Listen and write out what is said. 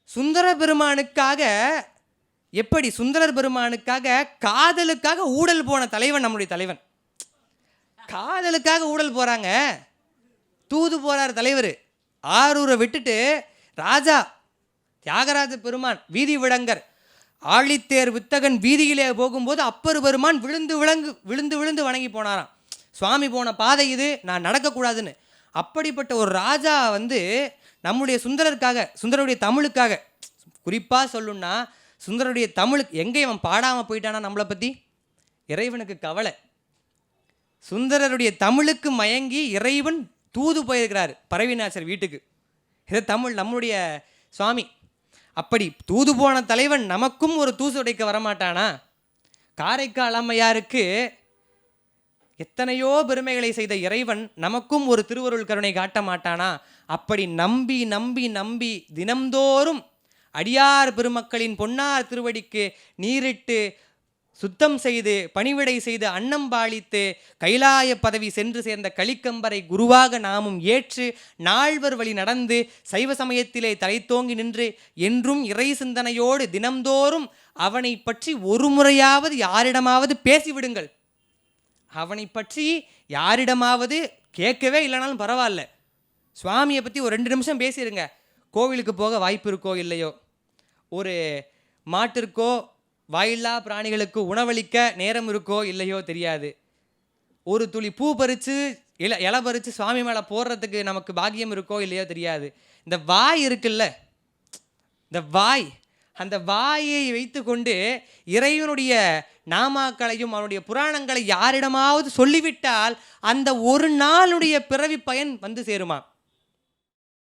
சுந்தர பெருமானுக்காக எப்படி சுந்தரர் பெருமானுக்காக காதலுக்காக ஊடல் போன தலைவன் நம்முடைய தலைவன். காதலுக்காக ஊடல் போகிறாங்க, தூது போகிறார் தலைவர். ஆரூரை விட்டுட்டு ராஜா தியாகராஜ பெருமான் வீதி விடங்கர் ஆழித்தேர் வித்தகன் வீதியிலே போகும்போது அப்பர் பெருமான் விழுந்து விழுந்து வணங்கி போனாராம். சுவாமி போன பாதை இது, நான் நடக்கக்கூடாதுன்னு. அப்படிப்பட்ட ஒரு ராஜா நம்முடைய சுந்தரருக்காக, சுந்தரருடைய தமிழுக்காக, குறிப்பாக சொல்லுன்னா சுந்தரருடைய தமிழுக்கு எங்கே இவன் பாடாமல் போயிட்டானா நம்மளை பற்றி இறைவனுக்கு கவலை. சுந்தரருடைய தமிழுக்கு மயங்கி இறைவன் தூது போயிருக்கிறார் பரவிநாசர் வீட்டுக்கு. இது தமிழ் நம்முடைய சுவாமி. அப்படி தூது போன தலைவன் நமக்கும் ஒரு தூசு உடைக்க வரமாட்டானா? காரைக்கால் அம்மையாருக்கு எத்தனையோ பெருமைகளை செய்த இறைவன் நமக்கும் ஒரு திருவருள் கருணை காட்ட மாட்டானா? அப்படி நம்பி நம்பி நம்பி தினம்தோறும் அடியார் பெருமக்களின் பொன்னார் திருவடிக்கு நீரிட்டு சுத்தம் செய்து பணிவிடை செய்து அன்னம் பாலித்து கைலாய பதவி சென்று சேர்ந்த கலிக்கம்பரை குருவாக நாமும் ஏற்று நால்வர் வழி நடந்து சைவ சமயத்திலே தலைத்தோங்கி நின்று என்றும் இறை சிந்தனையோடு தினம்தோறும் அவனை பற்றி ஒரு முறையாவது யாரிடமாவது பேசிவிடுங்கள். அவனை பற்றி யாரிடமாவது கேட்கவே இல்லைனாலும் பரவாயில்ல, சுவாமியை பற்றி ஒரு 2 நிமிஷம் பேசிடுங்க. கோவிலுக்கு போக வாய்ப்பு இருக்கோ இல்லையோ, ஒரு மாட்டிற்கோ வாயில்லா பிராணிகளுக்கு உணவளிக்க நேரம் இருக்கோ இல்லையோ தெரியாது. ஒரு துளி பூ பறித்து இலை பறித்து சுவாமி மேலே போடுறதுக்கு நமக்கு பாக்கியம் இருக்கோ இல்லையோ தெரியாது. இந்த வாய் இருக்குல்ல, இந்த வாய், அந்த வாயை வைத்து கொண்டு இறைவனுடைய நாமாக்களையும் அவனுடைய புராணங்களை யாரிடமாவது சொல்லிவிட்டால் அந்த ஒரு நாளுடைய பிறவி பயன் சேருமா?